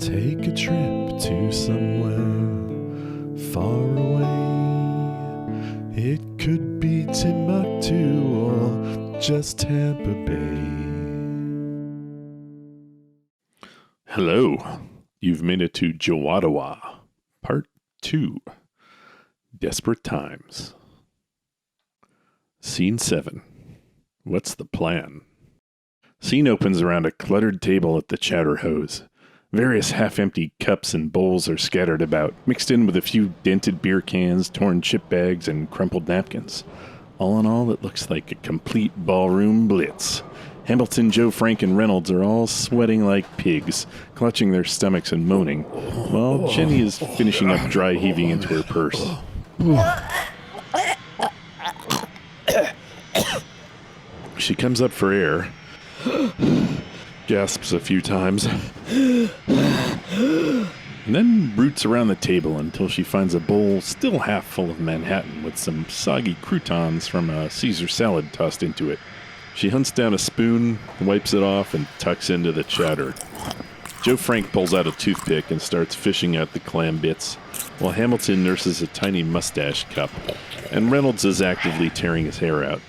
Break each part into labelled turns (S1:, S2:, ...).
S1: Take a trip to somewhere far away. It could be Timbuktu or just Tampa Bay.
S2: Hello, you've made it to JWADOA, Part 2, Desperate Times. Scene 7. What's the plan? Scene opens around a cluttered table at the chowder hose. Various half-empty cups and bowls are scattered about, mixed in with a few dented beer cans, torn chip bags, and crumpled napkins. All in all, it looks like a complete ballroom blitz. Hamilton, Joe, Frank, and Reynolds are all sweating like pigs, clutching their stomachs and moaning, while Jenny is finishing up dry heaving into her purse. She comes up for air, gasps a few times, and then roots around the table until she finds a bowl still half full of Manhattan with some soggy croutons from a Caesar salad tossed into it. She hunts down a spoon, wipes it off, and tucks into the chowder. Joe Frank pulls out a toothpick and starts fishing out the clam bits, while Hamilton nurses a tiny mustache cup, and Reynolds is actively tearing his hair out.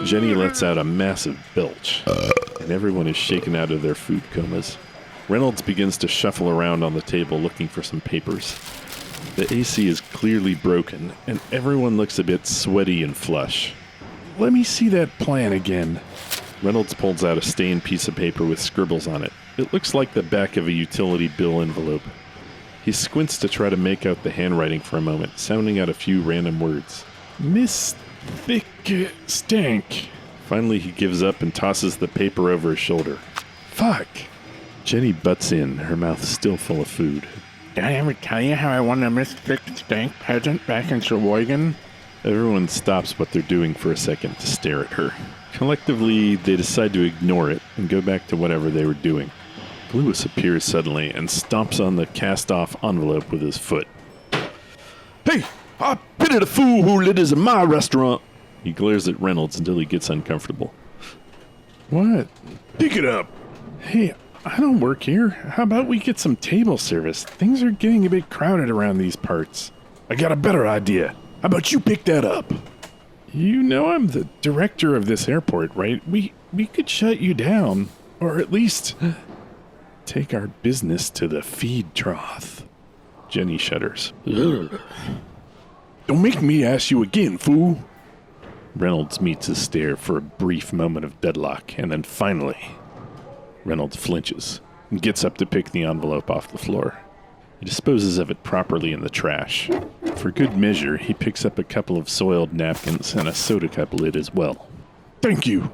S2: Jenny lets out a massive belch, and everyone is shaken out of their food comas. Reynolds begins to shuffle around on the table looking for some papers. The AC is clearly broken, and everyone looks a bit sweaty and flush. Let me see that plan again. Reynolds pulls out a stained piece of paper with scribbles on it. It looks like the back of a utility bill envelope. He squints to try to make out the handwriting for a moment, sounding out a few random words. Miss Thick Stank. Finally, he gives up and tosses the paper over his shoulder. Fuck. Jenny butts in, her mouth still full of food.
S3: Did I ever tell you how I won a Miss Thick Stank pageant back in Sheboygan?
S2: Everyone stops what they're doing for a second to stare at her. Collectively, they decide to ignore it and go back to whatever they were doing. Lewis appears suddenly and stomps on the cast-off envelope with his foot. Hey! I pity the fool who litters in my restaurant! He glares at Reynolds until he gets uncomfortable. What? Pick it up! Hey, I don't work here. How about we get some table service? Things are getting a bit crowded around these parts. I got a better idea. How about you pick that up? You know I'm the director of this airport, right? We could shut you down. Or at least take our business to the feed trough. Jenny shudders. Ugh. Don't make me ask you again, fool. Reynolds meets his stare for a brief moment of deadlock, and then finally, Reynolds flinches and gets up to pick the envelope off the floor. He disposes of it properly in the trash. For good measure, he picks up a couple of soiled napkins and a soda cup lid as well. Thank you.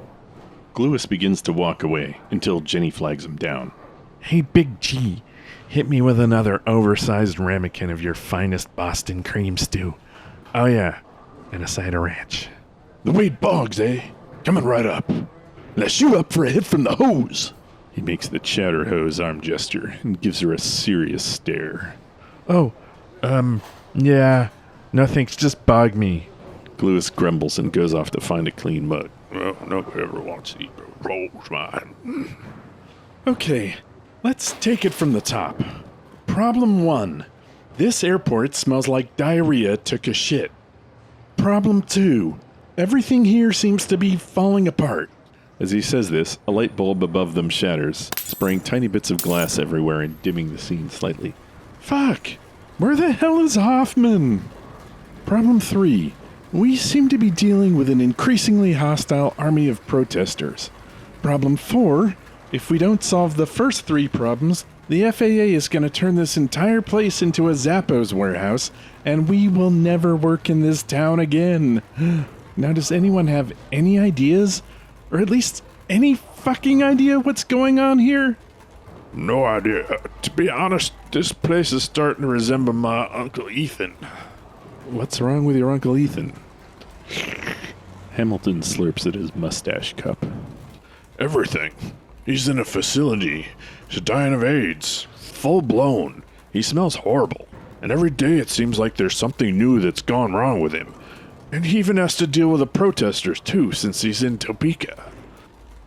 S2: Lewis begins to walk away until Jenny flags him down.
S4: Hey, Big G, hit me with another oversized ramekin of your finest Boston cream stew. Oh yeah, and a side of ranch.
S2: The Wade Boggs, eh? Coming right up. Unless you up for a hit from the hose. He makes the chowder hose arm gesture and gives her a serious stare.
S4: Oh, yeah. No thanks, just bog me.
S2: Lewis grumbles and goes off to find a clean mug. Well, nobody ever wants to eat rolls, man.
S1: Okay, let's take it from the top. Problem 1. This airport smells like diarrhea took a shit. Problem 2. Everything here seems to be falling apart.
S2: As he says this, a light bulb above them shatters, spraying tiny bits of glass everywhere and dimming the scene slightly.
S1: Fuck! Where the hell is Hoffman? Problem 3. We seem to be dealing with an increasingly hostile army of protesters. Problem 4. If we don't solve the first 3 problems, the FAA is going to turn this entire place into a Zappos warehouse, and we will never work in this town again. Now, does anyone have any ideas? Or at least any fucking idea what's going on here?
S2: No idea. To be honest, this place is starting to resemble my Uncle Ethan.
S1: What's wrong with your Uncle Ethan?
S2: Hamilton slurps at his mustache cup.
S5: Everything. He's in a facility. He's dying of AIDS. Full blown. He smells horrible. And every day it seems like there's something new that's gone wrong with him. And he even has to deal with the protesters too, since he's in Topeka.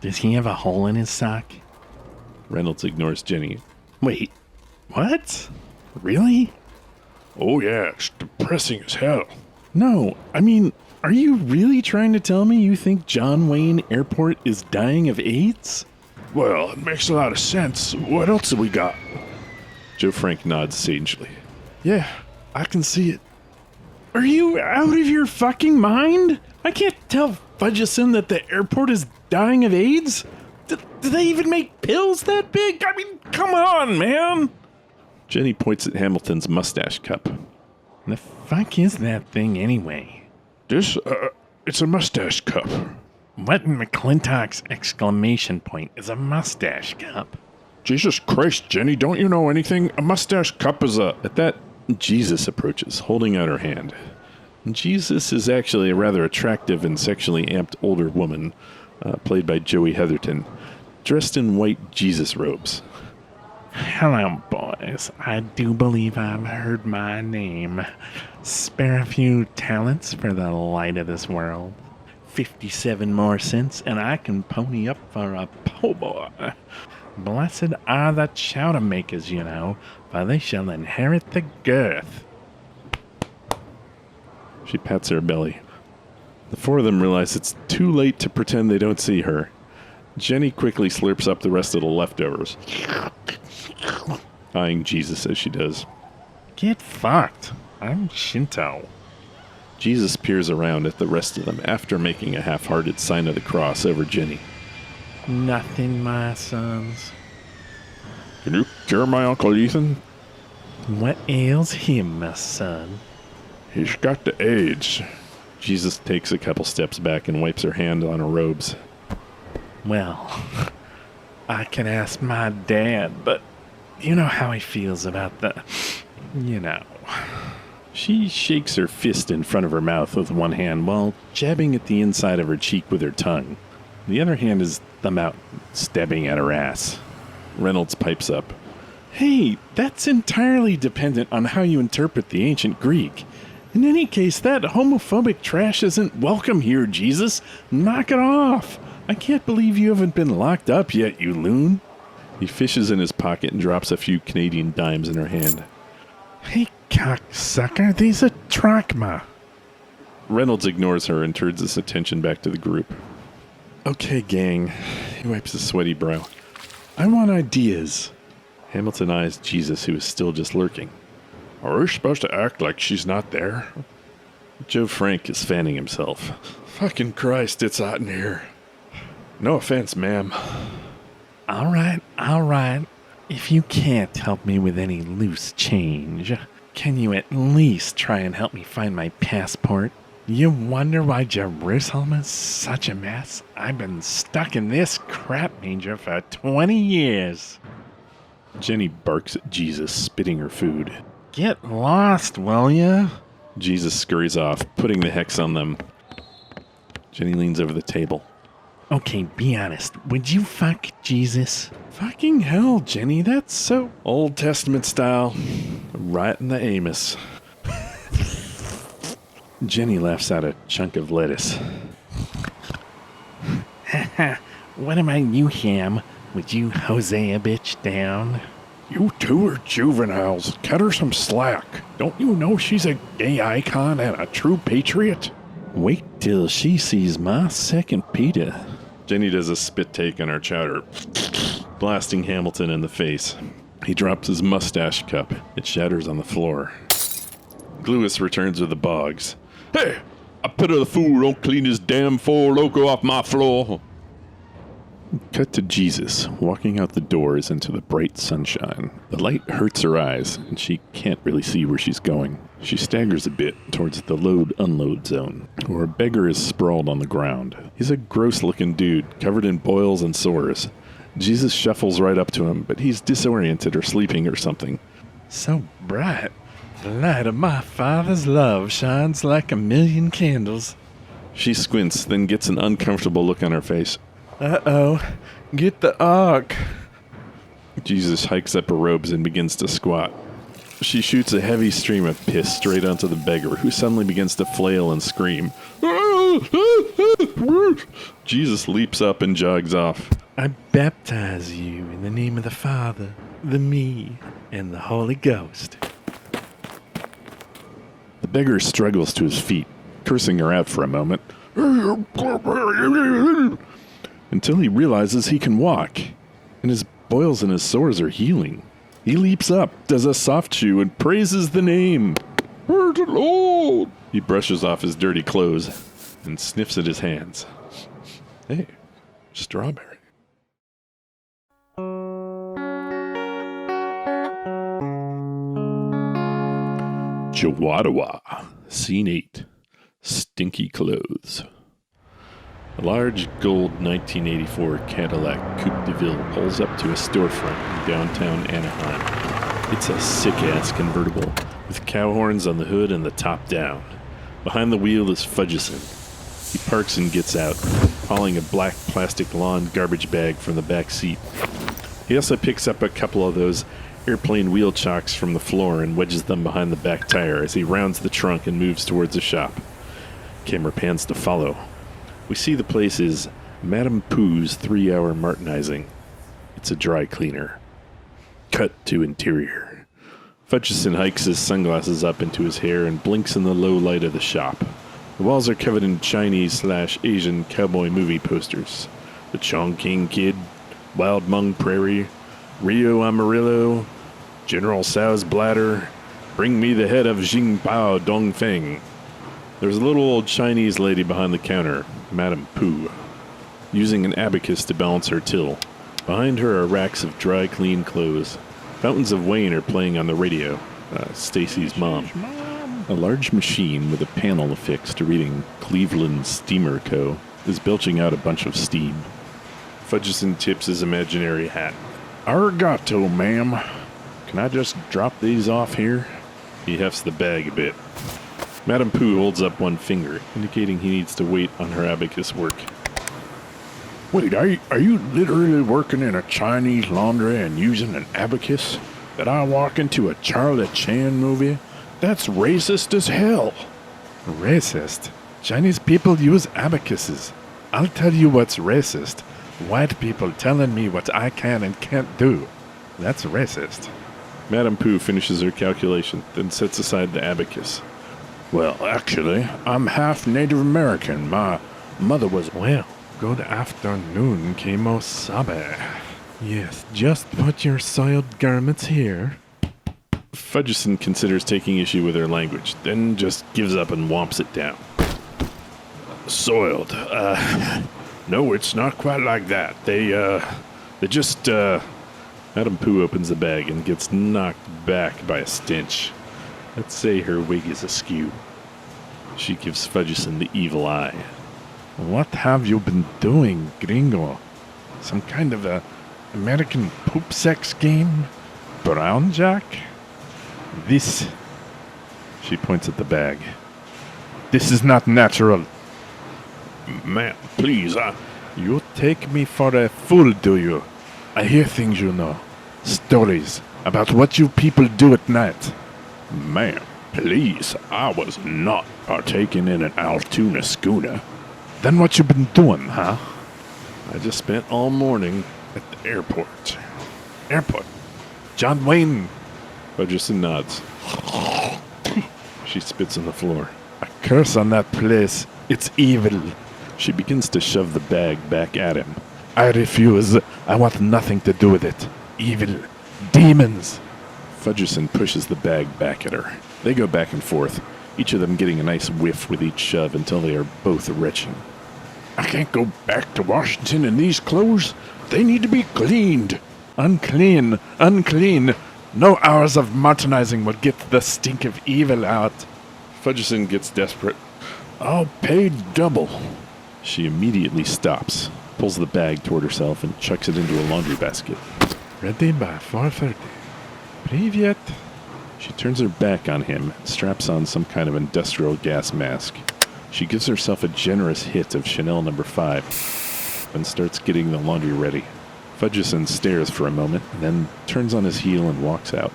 S4: Does he have a hole in his sock?
S2: Reynolds ignores Jenny.
S4: Wait,
S1: What? Really?
S5: Oh, yeah, it's depressing as hell.
S1: No, I mean, are you really trying to tell me you think John Wayne Airport is dying of AIDS?
S5: Well, it makes a lot of sense. What else have we got?
S2: Joe Frank nods sagely.
S1: Yeah, I can see it. Are you out of your fucking mind? I can't tell Fudgeson that the airport is dying of AIDS? Do they even make pills that big? I mean, come on, man.
S2: Jenny points at Hamilton's mustache cup.
S1: The fuck is that thing anyway?
S5: This, it's a mustache cup.
S1: What in McClintock's exclamation point is a mustache cup?
S5: Jesus Christ, Jenny, don't you know anything? A mustache cup is a...
S2: At that, Jesus approaches, holding out her hand. Jesus is actually a rather attractive and sexually amped older woman, played by Joey Heatherton, dressed in white Jesus robes.
S1: Hello, boys. I do believe I've heard my name. Spare a few talents for the light of this world. 57 more cents, and I can pony up for a po' boy. Blessed are the chowder makers, you know, for they shall inherit the girth.
S2: She pats her belly. The four of them realize it's too late to pretend they don't see her. Jenny quickly slurps up the rest of the leftovers, eyeing Jesus as she does.
S1: Get fucked. I'm Shinto.
S2: Jesus peers around at the rest of them after making a half-hearted sign of the cross over Jenny.
S1: Nothing, my sons.
S5: Can you cure my Uncle Ethan?
S1: What ails him, my son?
S5: He's got the AIDS.
S2: Jesus takes a couple steps back and wipes her hand on her robes.
S1: Well, I can ask my dad, but you know how he feels about the... you know.
S2: She shakes her fist in front of her mouth with one hand while jabbing at the inside of her cheek with her tongue. The other hand is thumb out, stabbing at her ass. Reynolds pipes up.
S1: Hey, that's entirely dependent on how you interpret the ancient Greek. In any case, that homophobic trash isn't welcome here, Jesus. Knock it off. I can't believe you haven't been locked up yet, you loon.
S2: He fishes in his pocket and drops a few Canadian dimes in her hand.
S1: Hey, cocksucker, these are drachma.
S2: Reynolds ignores her and turns his attention back to the group. Okay, gang. He wipes his sweaty brow.
S1: I want ideas.
S2: Hamilton eyes Jesus, who is still just lurking.
S5: Are we supposed to act like she's not there?
S2: Joe Frank is fanning himself.
S5: Fucking Christ, it's hot in here. No offense, ma'am.
S1: All right. If you can't help me with any loose change, can you at least try and help me find my passport? You wonder why Jerusalem is such a mess? I've been stuck in this crap manger for 20 years.
S2: Jenny barks at Jesus, spitting her food.
S1: Get lost, will ya?
S2: Jesus scurries off, putting the hex on them. Jenny leans over the table.
S1: Okay, be honest. Would you fuck Jesus?
S2: Fucking hell, Jenny, that's so Old Testament style. Right in the Amos. Jenny laughs out a chunk of lettuce.
S1: What about you, Ham? Would you Hosea bitch down?
S5: You two are juveniles. Cut her some slack. Don't you know she's a gay icon and a true patriot?
S2: Wait till she sees my second Peter. Jenny does a spit take on her chowder, blasting Hamilton in the face. He drops his mustache cup. It shatters on the floor. Gluis returns with the bogs.
S5: Hey, I pity the fool don't clean his damn Four Loko off my floor.
S2: Cut to Jesus, walking out the doors into the bright sunshine. The light hurts her eyes, and she can't really see where she's going. She staggers a bit towards the load-unload zone, where a beggar is sprawled on the ground. He's a gross-looking dude, covered in boils and sores. Jesus shuffles right up to him, but he's disoriented or sleeping or something.
S1: So bright. The light of my Father's love shines like a million candles.
S2: She squints, then gets an uncomfortable look on her face.
S1: Uh-oh. Get the ark.
S2: Jesus hikes up her robes and begins to squat. She shoots a heavy stream of piss straight onto the beggar, who suddenly begins to flail and scream. Jesus leaps up and jogs off.
S1: I baptize you in the name of the Father, the me,
S4: and the Holy Ghost.
S2: The beggar struggles to his feet, cursing her out for a moment, until he realizes he can walk, and his boils and his sores are healing. He leaps up, does a soft shoe, and praises the name. Praise the Lord! He brushes off his dirty clothes and sniffs at his hands. Hey, strawberry. JWADOA, Scene 8, Stinky Clothes. A large gold 1984 Cadillac Coupe de Ville pulls up to a storefront in downtown Anaheim. It's a sick-ass convertible with cow horns on the hood and the top down. Behind the wheel is Fudgeson. He parks and gets out, hauling a black plastic lawn garbage bag from the back seat. He also picks up a couple of those airplane wheel chocks from the floor and wedges them behind the back tire as he rounds the trunk and moves towards the shop. Camera pans to follow. We see the place is Madame Pooh's 3-hour martinizing. It's a dry cleaner. Cut to interior. Fudgeson hikes his sunglasses up into his hair and blinks in the low light of the shop. The walls are covered in Chinese/Asian cowboy movie posters. The Chongqing Kid, Wild Mung Prairie, Rio Amarillo, General Tso's Bladder, Bring Me the Head of Jingpao Dongfeng. There's a little old Chinese lady behind the counter, Madame Pooh, using an abacus to balance her till. Behind her are racks of dry, clean clothes. Fountains of Wayne are playing on the radio, Stacy's mom. A large machine with a panel affixed to reading Cleveland Steamer Co. is belching out a bunch of steam. Fudgeson tips his imaginary hat.
S5: Arigato, ma'am. Can I just drop these off here?
S2: He hefts the bag a bit. Madame Pooh holds up one finger, indicating he needs to wait on her abacus work.
S5: Wait, are you literally working in a Chinese laundry and using an abacus? Did I walk into a Charlie Chan movie? That's racist as hell.
S4: Racist? Chinese people use abacuses. I'll tell you what's racist. White people telling me what I can and can't do. That's racist.
S2: Madame Pooh finishes her calculation, then sets aside the abacus.
S5: Well, actually, I'm half Native American. My mother was...
S4: Well, good afternoon, Kimo-sabe. Yes, just put your soiled garments here.
S2: Fudgeson considers taking issue with her language, then just gives up and whomps it down.
S5: Soiled. No, it's not quite like that. They just,
S2: Madame Pooh opens the bag and gets knocked back by a stench. Let's say her wig is askew. She gives Fudgeson the evil eye.
S4: What have you been doing, gringo? Some kind of a American poop sex game? Brown Jack? This... She points at the bag. This is not natural.
S5: ma'am, please,
S4: You take me for a fool, do you? I hear things you know. Stories about what you people do at night.
S5: Ma'am, please, I was not partaking in an Altoona schooner.
S4: Then what you been doing, huh?
S2: I just spent all morning at the airport.
S4: Airport. John Wayne.
S2: Fudgeson nods. She spits on the floor.
S4: A curse on that place. It's evil.
S2: She begins to shove the bag back at him.
S4: I refuse. I want nothing to do with it. Evil. Demons.
S2: Fudgeson pushes the bag back at her. They go back and forth, each of them getting a nice whiff with each shove until they are both retching.
S5: I can't go back to Washington in these clothes. They need to be cleaned.
S4: Unclean. Unclean. No hours of martinizing will get the stink of evil out.
S2: Fudgeson gets desperate.
S5: I'll pay double.
S2: She immediately stops, pulls the bag toward herself, and chucks it into a laundry basket.
S4: Ready by 4:30. Привет.
S2: She turns her back on him and straps on some kind of industrial gas mask. She gives herself a generous hit of Chanel No. 5 and starts getting the laundry ready. Fudgeson stares for a moment, and then turns on his heel and walks out.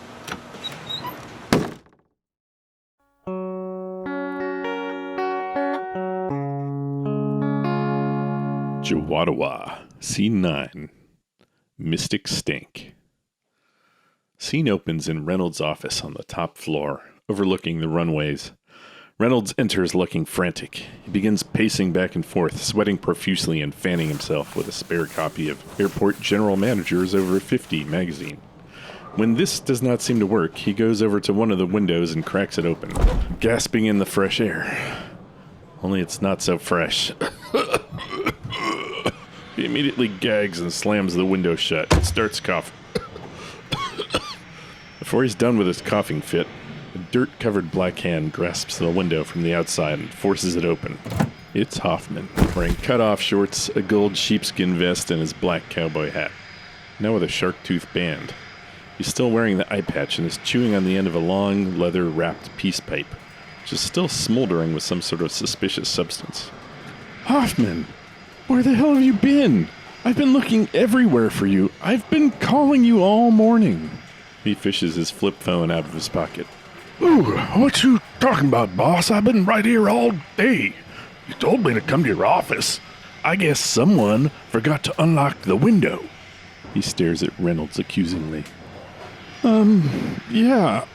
S2: JWADOA, Scene 9, Mystic Stank. Scene opens in Reynolds' office on the top floor, overlooking the runways. Reynolds enters looking frantic. He begins pacing back and forth, sweating profusely and fanning himself with a spare copy of Airport General Manager's Over 50 magazine. When this does not seem to work, he goes over to one of the windows and cracks it open, gasping in the fresh air. Only it's not so fresh. He immediately gags and slams the window shut and starts coughing. Before he's done with his coughing fit, a dirt-covered black hand grasps the window from the outside and forces it open. It's Hoffman, wearing cut-off shorts, a gold sheepskin vest, and his black cowboy hat. Now with a shark-tooth band. He's still wearing the eye patch and is chewing on the end of a long, leather-wrapped peace pipe, which is still smoldering with some sort of suspicious substance.
S1: Hoffman, where the hell have you been? I've been looking everywhere for you. I've been calling you all morning.
S2: He fishes his flip phone out of his pocket.
S5: Ooh, what you talking about, boss? I've been right here all day. You told me to come to your office. I guess someone forgot to unlock the window.
S2: He stares at Reynolds accusingly.
S1: Yeah.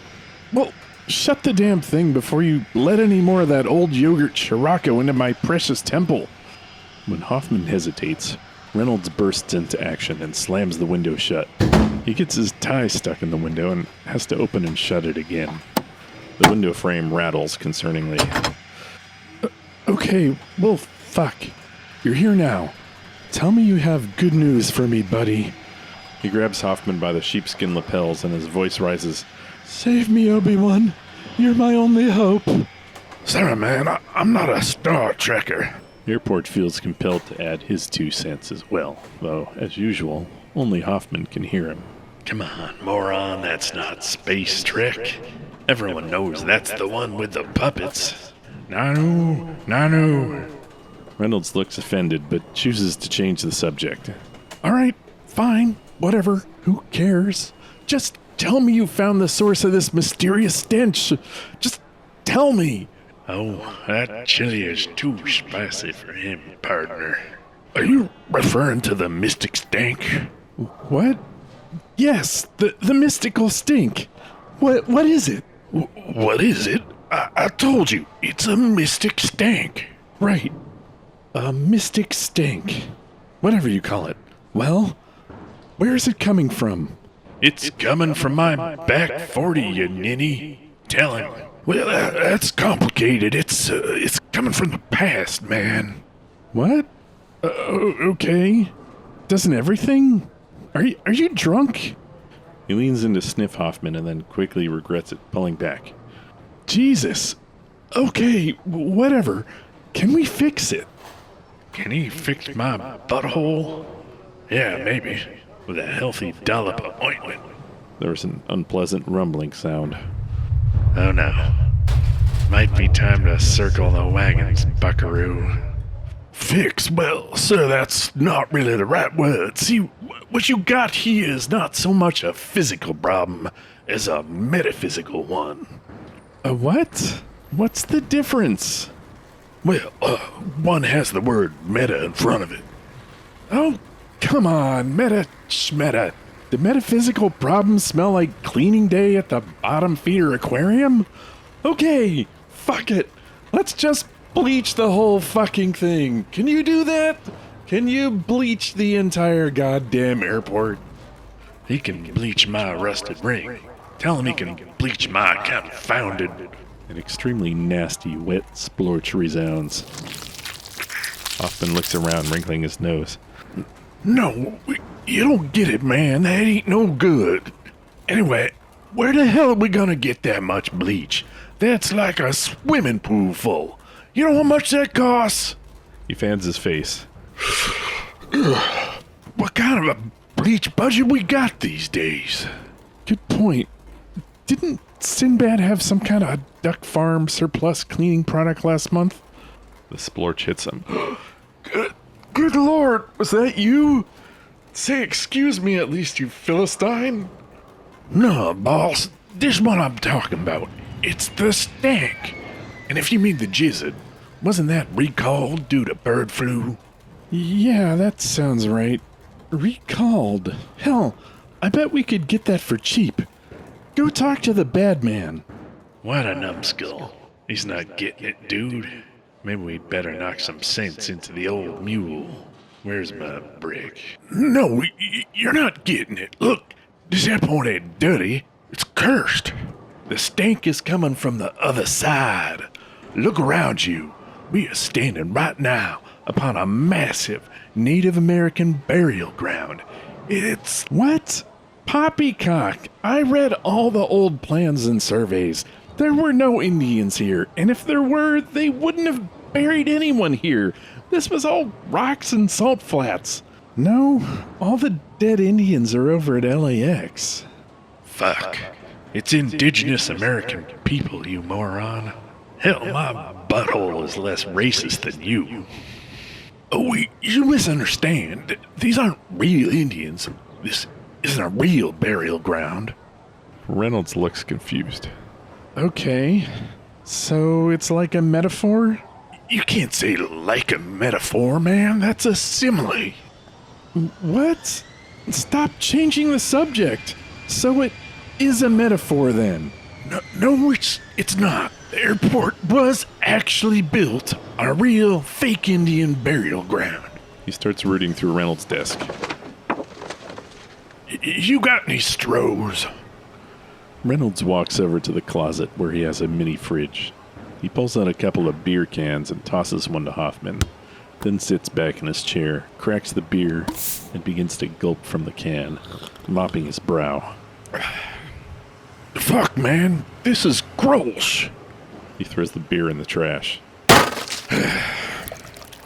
S1: Well, shut the damn thing before you let any more of that old yogurt Scirocco into my precious temple.
S2: When Hoffman hesitates, Reynolds bursts into action and slams the window shut. He gets his tie stuck in the window and has to open and shut it again. The window frame rattles concerningly.
S1: Okay, well, fuck. You're here now. Tell me you have good news for me, buddy.
S2: He grabs Hoffman by the sheepskin lapels and his voice rises.
S1: Save me, Obi-Wan. You're my only hope.
S5: Sorry, man, I'm not a Star Trekker.
S2: Airport feels compelled to add his 2 cents as well, though, as usual, only Hoffman can hear him.
S5: Come on, moron, that's not Space Trek. Everyone knows that's the one with the puppets. Nanu.
S2: Reynolds looks offended, but chooses to change the subject.
S1: All right, fine, whatever. Who cares? Just tell me you found the source of this mysterious stench. Just tell me.
S5: Oh, that chili is too spicy for him, partner. Are you referring to the mystic stank?
S1: What? Yes, the mystical stink. What is it?
S5: What is it? I told you, it's a mystic stank.
S1: Right. A mystic stink. Whatever you call it. Well, where's it coming from?
S5: It's coming from my back 40, you ninny. Tell him. Well, that's complicated. It's coming from the past, man.
S1: What? Okay. Doesn't everything? Are you drunk?
S2: He leans in to sniff Hoffman and then quickly regrets it, pulling back.
S1: Jesus. Okay, whatever. Can we fix it?
S5: Can he fix my butthole? Yeah, maybe. With a healthy dollop of ointment.
S2: There was an unpleasant rumbling sound.
S5: Oh no. Might be time to circle the wagons, buckaroo. Fix? Well, sir, that's not really the right word. See, what you got here is not so much a physical problem as a metaphysical one.
S1: A what? What's the difference?
S5: Well, one has the word meta in front of it.
S1: Oh, come on, schmeta. Do metaphysical problems smell like cleaning day at the bottom feeder aquarium? Okay, fuck it. Let's just bleach the whole fucking thing. Can you do that? Can you bleach the entire goddamn airport?
S5: He can bleach my rusted ring. Tell him he can bleach my confounded...
S2: An extremely nasty, wet splorch resounds. Hoffman looks around, wrinkling his nose.
S5: No, you don't get it, man. That ain't no good. Anyway, where the hell are we gonna get that much bleach? That's like a swimming pool full. You know how much that costs?
S2: He fans his face.
S5: What kind of a bleach budget we got these days?
S1: Good point. Didn't Sinbad have some kind of duck farm surplus cleaning product last month?
S2: The splorch hits him.
S1: Good Lord, was that you? Say excuse me at least, you Philistine.
S5: No, boss. This one I'm talking about. It's the stank. And if you mean the jizzard, wasn't that recalled due to bird flu?
S1: Yeah, that sounds right. Recalled. Hell, I bet we could get that for cheap. Go talk to the bad man.
S5: What a numbskull. He's not getting it, dude. Maybe we'd better knock some sense into the old mule. Where's my brick? No, you're not getting it. Look, this airport ain't dirty. It's cursed. The stank is coming from the other side. Look around you. We are standing right now upon a massive Native American burial ground. It's...
S1: What? Poppycock! I read all the old plans and surveys. There were no Indians here, and if there were, they wouldn't have buried anyone here. This was all rocks and salt flats. No, all the dead Indians are over at LAX.
S5: Fuck. It's indigenous American people, you moron. Hell, my butthole is less racist than you. Oh, you misunderstand. These aren't real Indians. This isn't a real burial ground.
S2: Reynolds looks confused.
S1: Okay, so it's like a metaphor?
S5: You can't say like a metaphor, man. That's a simile.
S1: What? Stop changing the subject. So it is a metaphor then?
S5: No, it's not. The airport was actually built on a real fake Indian burial ground.
S2: He starts rooting through Reynolds' desk.
S5: You got any Strohs?
S2: Reynolds walks over to the closet where he has a mini fridge. He pulls out a couple of beer cans and tosses one to Hoffman, then sits back in his chair, cracks the beer, and begins to gulp from the can, mopping his brow.
S5: Fuck, man. This is gross.
S2: He throws the beer in the trash.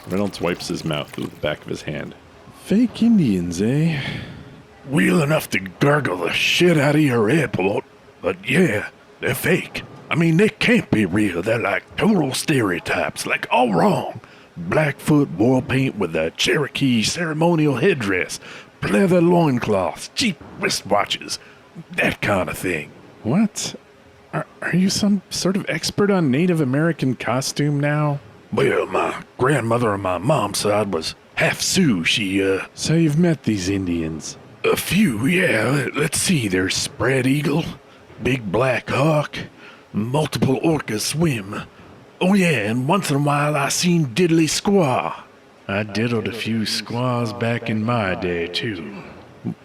S2: Reynolds wipes his mouth with the back of his hand.
S1: Fake Indians, eh?
S5: Real enough to gargle the shit out of your airport, but yeah, they're fake. I mean, they can't be real. They're like total stereotypes, like all wrong. Blackfoot war paint with a Cherokee ceremonial headdress, leather loincloths, cheap wristwatches, that kind of thing.
S1: What? Are you some sort of expert on Native American costume now?
S5: Well, my grandmother on my mom's side was half Sioux.
S1: So you've met these Indians?
S5: A few, yeah. Let's see, there's Spread Eagle, Big Black Hawk, multiple orcas swim. Oh yeah, and once in a while I seen Diddley Squaw. I diddled a few squaws back in my day, too.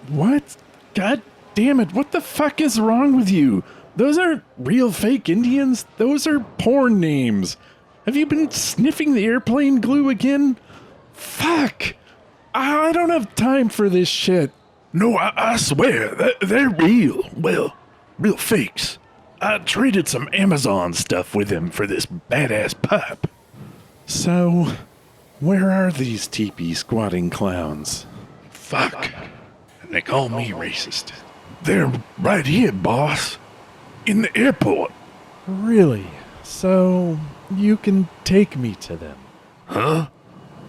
S1: What? God damn it, what the fuck is wrong with you? Those aren't real fake Indians. Those are porn names. Have you been sniffing the airplane glue again? Fuck! I don't have time for this shit.
S5: No, I swear, they're real. Well, real fakes. I traded some Amazon stuff with him for this badass pipe.
S1: So, where are these teepee squatting clowns?
S5: Fuck. And they call me racist. They're right here, boss. In the airport.
S1: Really? So, you can take me to them?
S5: Huh?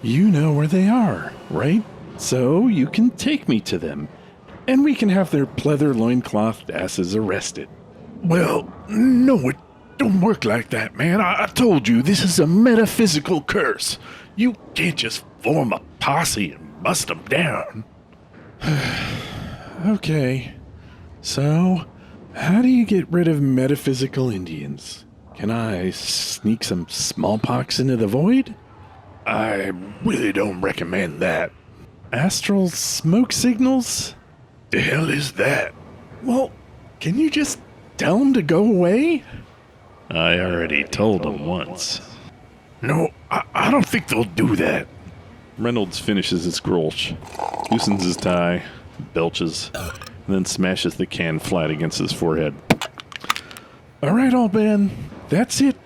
S1: You know where they are, right? So, you can take me to them. And we can have their pleather loincloth asses arrested.
S5: Well, no, it don't work like that, man. I told you, this is a metaphysical curse. You can't just form a posse and bust them down.
S1: Okay. So, how do you get rid of metaphysical Indians? Can I sneak some smallpox into the void?
S5: I really don't recommend that.
S1: Astral smoke signals?
S5: The hell is that?
S1: Well, can you just tell them to go away?
S2: I already told him once.
S5: No, I don't think they'll do that.
S2: Reynolds finishes his grolsch, loosens his tie, belches, and then smashes the can flat against his forehead.
S1: All right, old man. That's it.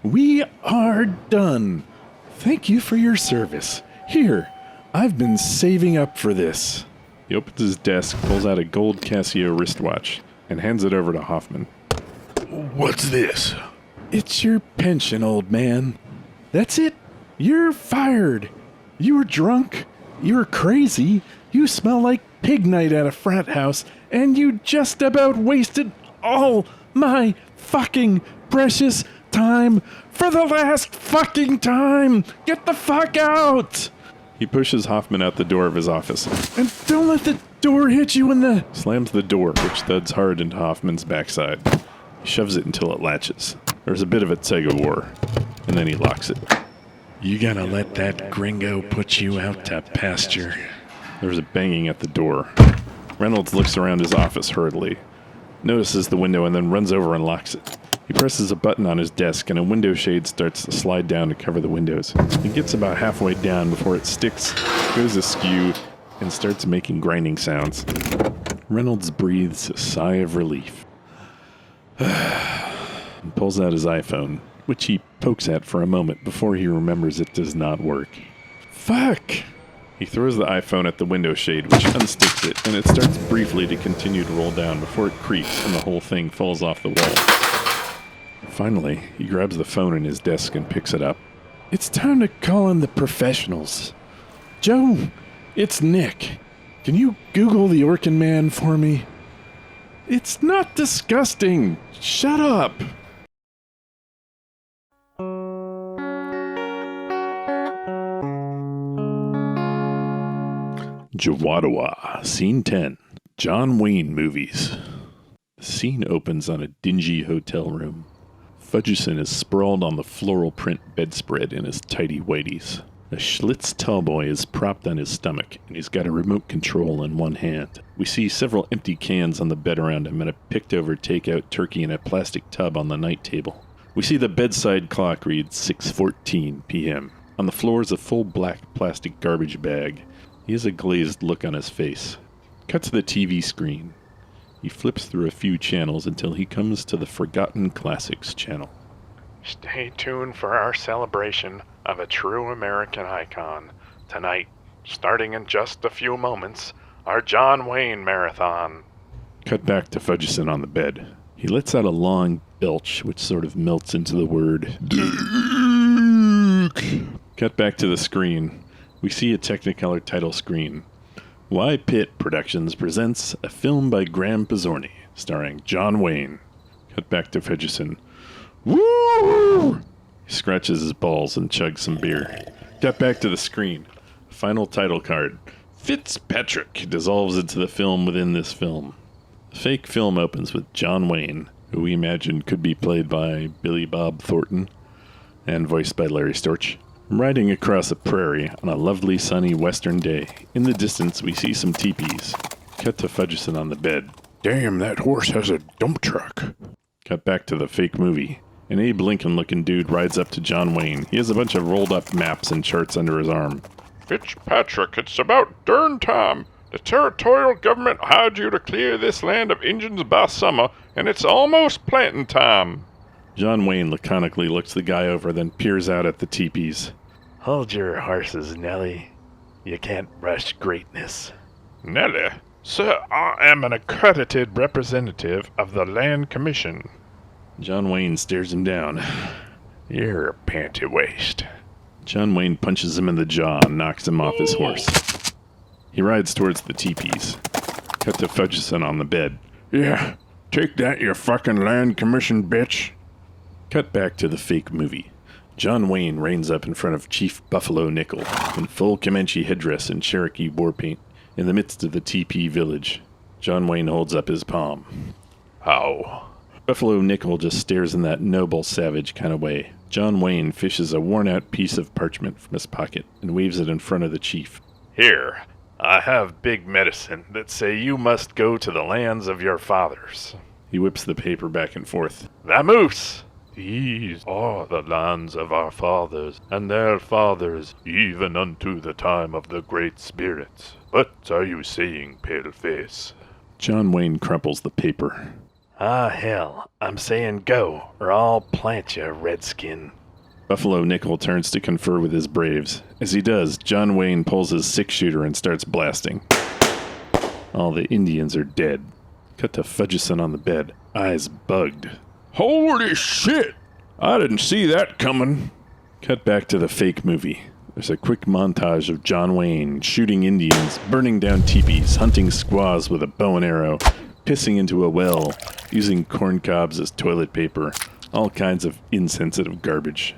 S1: We are done. Thank you for your service. Here, I've been saving up for this.
S2: He opens his desk, pulls out a gold Casio wristwatch, and hands it over to Hoffman.
S5: What's this?
S1: It's your pension, old man. That's it. You're fired. You were drunk. You were crazy. You smell like pig night at a frat house. And you just about wasted all my fucking precious time for the last fucking time. Get the fuck out.
S2: He pushes Hoffman out the door of his office.
S1: And don't let the door hit you in the...
S2: Slams the door, which thuds hard into Hoffman's backside. He shoves it until it latches. There's a bit of a tug-of-war, and then he locks it.
S4: You gotta let that gringo put you out to pasture.
S2: There's a banging at the door. Reynolds looks around his office hurriedly, notices the window, and then runs over and locks it. He presses a button on his desk, and a window shade starts to slide down to cover the windows. He gets about halfway down before it sticks, goes askew, and starts making grinding sounds. Reynolds breathes a sigh of relief and pulls out his iPhone, which he pokes at for a moment before he remembers it does not work.
S1: Fuck!
S2: He throws the iPhone at the window shade, which unsticks it, and it starts briefly to continue to roll down before it creaks and the whole thing falls off the wall. Finally, he grabs the phone in his desk and picks it up.
S1: It's time to call in the professionals. Joe, it's Nick. Can you Google the Orkin Man for me? It's not disgusting. Shut up.
S2: JWADOA, Scene 10, John Wayne Movies. The scene opens on a dingy hotel room. Fudgerson is sprawled on the floral print bedspread in his tidy whities. A Schlitz tallboy is propped on his stomach, and he's got a remote control in one hand. We see several empty cans on the bed around him and a picked-over takeout turkey in a plastic tub on the night table. We see the bedside clock read 6:14 p.m. On the floor is a full black plastic garbage bag. He has a glazed look on his face. Cut to the TV screen. He flips through a few channels until he comes to the Forgotten Classics channel.
S4: Stay tuned for our celebration of a true American icon. Tonight, starting in just a few moments, our John Wayne Marathon.
S2: Cut back to Fudgerson on the bed. He lets out a long belch, which sort of melts into the word Dick. Cut back to the screen. We see a Technicolor title screen. Y. Pitt Productions presents a film by Graham Pizzorni, starring John Wayne. Cut back to Fudgerson. Woo! He scratches his balls and chugs some beer. Cut back to the screen. Final title card. Fitzpatrick dissolves into the film within this film. The fake film opens with John Wayne, who we imagine could be played by Billy Bob Thornton and voiced by Larry Storch, riding across a prairie on a lovely sunny western day. In the distance, we see some teepees. Cut to Fudgerson on the bed.
S5: Damn, that horse has a dump truck.
S2: Cut back to the fake movie. An Abe Lincoln-looking dude rides up to John Wayne. He has a bunch of rolled-up maps and charts under his arm.
S5: Fitzpatrick, it's about darn time. The territorial government hired you to clear this land of Injuns by summer, and it's almost planting time.
S2: John Wayne laconically looks the guy over, then peers out at the teepees.
S4: Hold your horses, Nellie. You can't rush greatness.
S5: Nellie, sir, I am an accredited representative of the Land Commission.
S2: John Wayne stares him down.
S5: You're a panty waist.
S2: John Wayne punches him in the jaw and knocks him off his horse. He rides towards the teepees. Cut to Fudgerson on the bed.
S5: Yeah, take that, you fucking Land Commission bitch.
S2: Cut back to the fake movie. John Wayne reins up in front of Chief Buffalo Nickel in full Comanche headdress and Cherokee war paint in the midst of the teepee village. John Wayne holds up his palm.
S5: How?
S2: Buffalo Nickel just stares in that noble, savage kind of way. John Wayne fishes a worn-out piece of parchment from his pocket and waves it in front of the chief.
S4: Here, I have big medicine that say you must go to the lands of your fathers.
S2: He whips the paper back and forth.
S4: Vamoose! These are the lands of our fathers, and their fathers, even unto the time of the Great Spirits. What are you saying, paleface?
S2: John Wayne crumples the paper.
S4: Ah, hell, I'm saying go, or I'll plant you, redskin.
S2: Buffalo Nickel turns to confer with his braves. As he does, John Wayne pulls his six-shooter and starts blasting. All the Indians are dead. Cut to Fudgerson on the bed, eyes bugged.
S5: Holy shit! I didn't see that coming.
S2: Cut back to the fake movie. There's a quick montage of John Wayne shooting Indians, burning down teepees, hunting squaws with a bow and arrow, pissing into a well, using corn cobs as toilet paper, all kinds of insensitive garbage.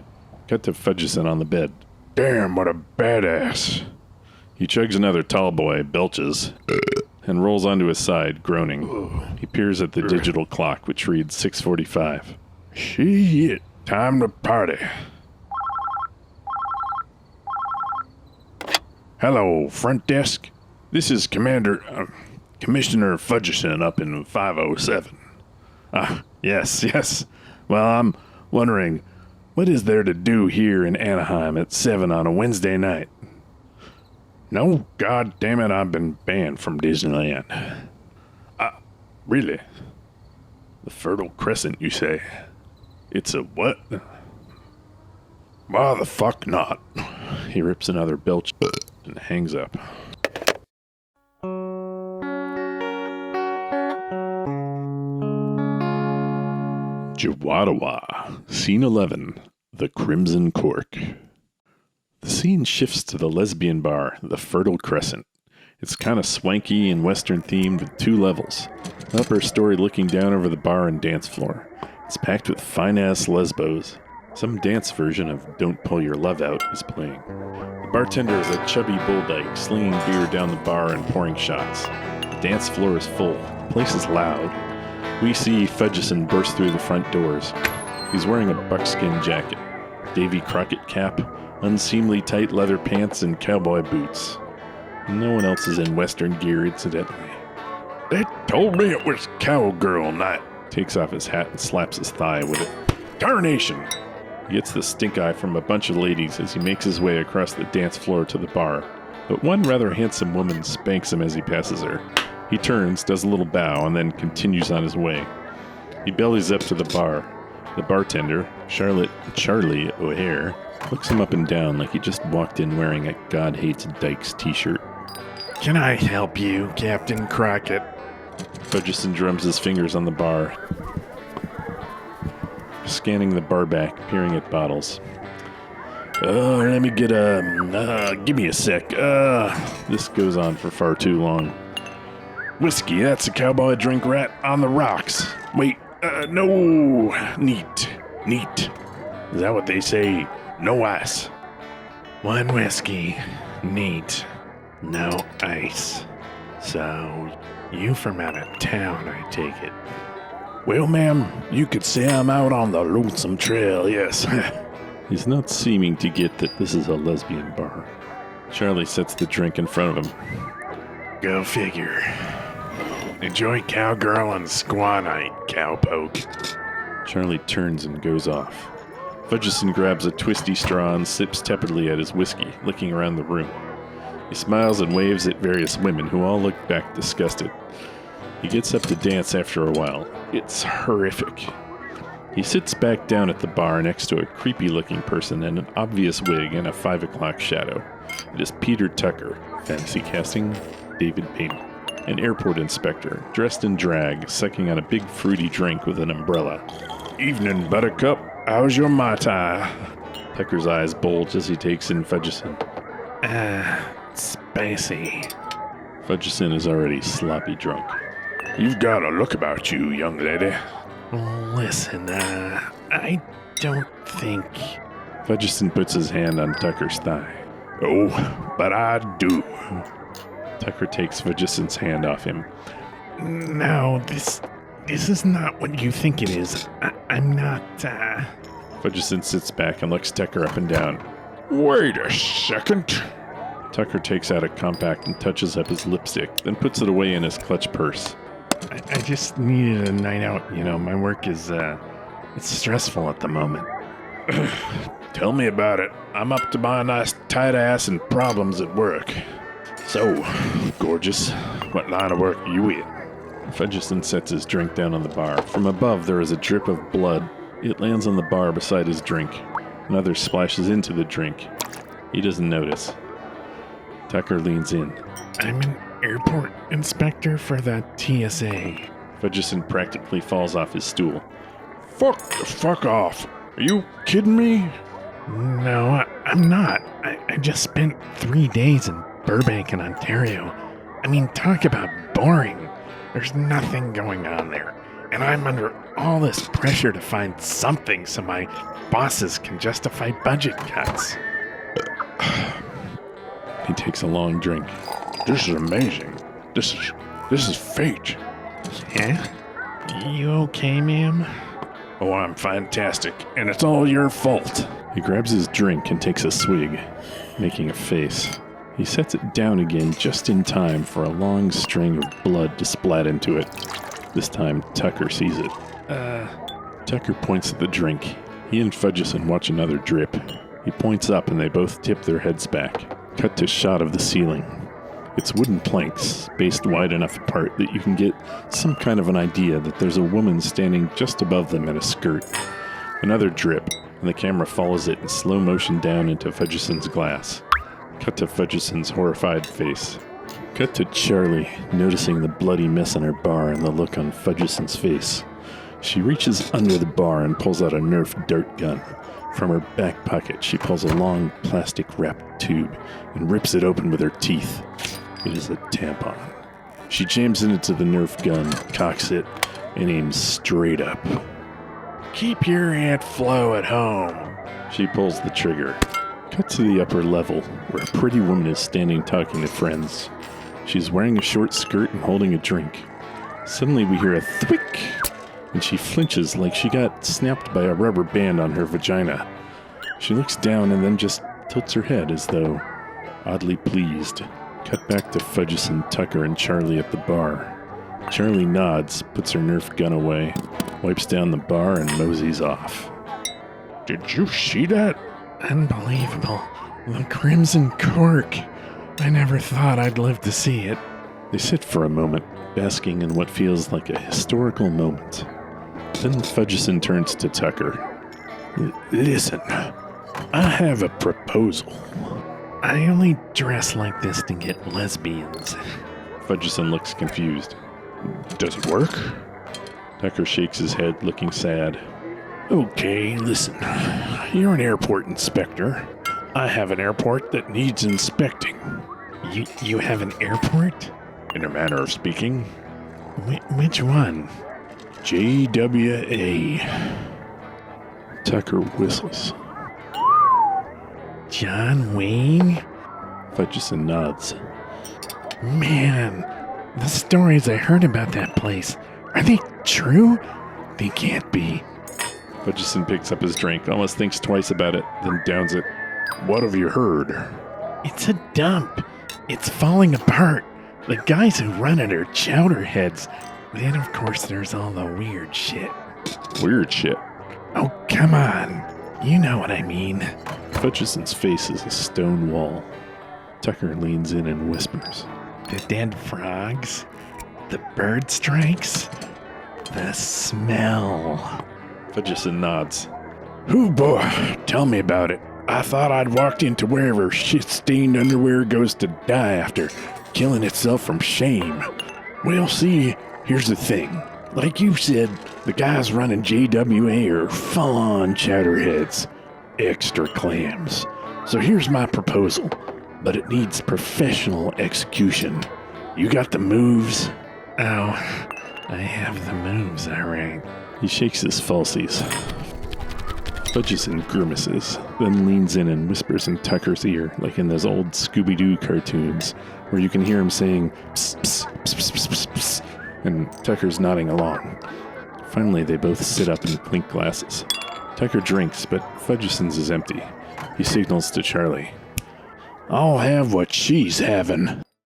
S2: Cut to Fudgerson on the bed.
S5: Damn, what a badass.
S2: He chugs another tall boy, belches, and rolls onto his side, groaning. He peers at the digital clock, which reads 6:45.
S5: Shit, time to party. Hello, front desk. This is Commissioner Fudgerson up in 507. Yes. Well, I'm wondering, what is there to do here in Anaheim at 7 on a Wednesday night? No, god damn it, I've been banned from Disneyland. Really? The Fertile Crescent, you say? It's a what? Why the fuck not?
S2: He rips another belch and hangs up. JWADOA, Scene 11, The Crimson Cork. The scene shifts to the lesbian bar, the Fertile Crescent. It's kind of swanky and western themed with 2 levels. Upper story looking down over the bar and dance floor. It's packed with fine-ass lesbos. Some dance version of Don't Pull Your Love Out is playing. The bartender is a chubby bull dyke, slinging beer down the bar and pouring shots. The dance floor is full. The place is loud. We see Fudgerson burst through the front doors. He's wearing a buckskin jacket, Davy Crockett cap, unseemly tight leather pants, and cowboy boots. No one else is in western gear, incidentally.
S5: They told me it was cowgirl night.
S2: Takes off his hat and slaps his thigh with it.
S5: Tarnation!
S2: He gets the stink eye from a bunch of ladies as he makes his way across the dance floor to the bar. But one rather handsome woman spanks him as he passes her. He turns, does a little bow, and then continues on his way. He bellies up to the bar. The bartender, Charlie O'Hare, looks him up and down like he just walked in wearing a God Hates Dykes t-shirt.
S3: Can I help you, Captain Crockett?
S2: Fudgerson drums his fingers on the bar, scanning the bar back, peering at bottles.
S5: Let me get give me a sec.
S2: This goes on for far too long.
S5: Whiskey, that's a cowboy drink, rat, on the rocks. Wait, no. Neat. Is that what they say? No ice.
S3: 1 whiskey. Neat. No ice. So, you from out of town, I take it.
S5: Well, ma'am, you could say I'm out on the lonesome trail, yes.
S2: He's not seeming to get that this is a lesbian bar. Charlie sets the drink in front of him.
S3: Go figure. Enjoy cowgirl and squaw night, cowpoke.
S2: Charlie turns and goes off. Fudgerson grabs a twisty straw and sips tepidly at his whiskey, looking around the room. He smiles and waves at various women who all look back disgusted. He gets up to dance after a while. It's horrific. He sits back down at the bar next to a creepy-looking person in an obvious wig and a 5 o'clock shadow. It is Peter Tucker, fantasy casting, David Payne, an airport inspector, dressed in drag, sucking on a big fruity drink with an umbrella.
S5: Evening, Buttercup. How's your Mai Tai?
S2: Tucker's eyes bulge as he takes in Fudgerson.
S3: Spicy.
S2: Fudgerson is already sloppy drunk.
S5: You've got a look about you, young lady.
S3: Listen, I don't think...
S2: Fudgerson puts his hand on Tucker's thigh.
S5: Oh, but I do.
S2: Tucker takes Fudgerson's hand off him.
S3: No, this is not what you think it is. I'm not,
S2: Fudgerson sits back and looks Tucker up and down.
S5: Wait a second.
S2: Tucker takes out a compact and touches up his lipstick, then puts it away in his clutch purse.
S3: I just needed a night out. You know, my work is, it's stressful at the moment.
S5: Tell me about it. I'm up to my nice tight ass and problems at work. So, gorgeous, what line of work are you in?
S2: Fudgerson sets his drink down on the bar. From above, there is a drip of blood. It lands on the bar beside his drink. Another splashes into the drink. He doesn't notice. Tucker leans in.
S3: I'm an airport inspector for the TSA.
S2: Fudgerson practically falls off his stool.
S5: Fuck off. Are you kidding me?
S3: No, I'm not. I just spent 3 days in Burbank in Ontario. I mean, talk about boring. There's nothing going on there. And I'm under all this pressure to find something so my bosses can justify budget cuts.
S2: He takes a long drink.
S5: This is amazing. This is This is fate.
S3: Yeah? You okay, ma'am?
S5: Oh, I'm fantastic, and it's all your fault.
S2: He grabs his drink and takes a swig, making a face. He sets it down again just in time for a long string of blood to splat into it. This time, Tucker sees it. Tucker points at the drink. He and Fudgeson watch another drip. He points up and they both tip their heads back. Cut to shot of the ceiling. It's wooden planks, spaced wide enough apart that you can get some kind of an idea that there's a woman standing just above them in a skirt. Another drip, and the camera follows it in slow motion down into Fudgeson's glass. Cut to Fudgeson's horrified face. Cut to Charlie, noticing the bloody mess on her bar and the look on Fudgeson's face. She reaches under the bar and pulls out a Nerf dart gun. From her back pocket, she pulls a long plastic-wrapped tube and rips it open with her teeth. It is a tampon. She jams it into the Nerf gun, cocks it, and aims straight up.
S5: Keep your Aunt Flo at home.
S2: She pulls the trigger. Cut to the upper level, where a pretty woman is standing talking to friends. She's wearing a short skirt and holding a drink. Suddenly we hear a thwick, and she flinches like she got snapped by a rubber band on her vagina. She looks down and then just tilts her head as though oddly pleased. Cut back to Fudgeson, Tucker, and Charlie at the bar. Charlie nods, puts her Nerf gun away, wipes down the bar, and moseys off.
S5: Did you see that?
S3: Unbelievable. The Crimson Cork. I never thought I'd live to see it.
S2: They sit for a moment, basking in what feels like a historical moment. Then Fudgeson turns to Tucker.
S5: Listen, I have a proposal.
S3: I only dress like this to get lesbians.
S2: Fudgeson looks confused.
S5: Does it work?
S2: Tucker shakes his head, looking sad.
S5: Okay, listen. You're an airport inspector. I have an airport that needs inspecting.
S3: You have an airport?
S5: In a manner of speaking.
S3: Which one?
S5: JWA.
S2: Tucker whistles.
S3: John Wayne?
S2: Fudgeson nods.
S3: Man, the stories I heard about that place, are they true? They can't be.
S2: Fudgeson picks up his drink, almost thinks twice about it, then downs it.
S5: What have you heard?
S3: It's a dump. It's falling apart. The guys who run it are chowder heads. Then, of course, there's all the weird shit.
S2: Weird shit.
S3: Oh, come on. You know what I mean.
S2: Fudgeson's face is a stone wall. Tucker leans in and whispers.
S3: The dead frogs. The bird strikes. The smell.
S2: Fudgeson nods.
S5: Whoo boy, tell me about it. I thought I'd walked into wherever shit-stained underwear goes to die after killing itself from shame. Well, see, here's the thing. Like you said, the guys running JWA are full-on chowderheads. Extra clams. So here's my proposal, but it needs professional execution. You got the moves?
S3: Oh, I have the moves, all right.
S2: He shakes his falsies. Fudgeson grimaces, then leans in and whispers in Tucker's ear, like in those old Scooby-Doo cartoons, where you can hear him saying, psst, psst, psst, psst, psst, psst, and Tucker's nodding along. Finally, they both sit up and clink glasses. Tucker drinks, but Fudgeson's is empty. He signals to Charlie.
S5: I'll have what she's having.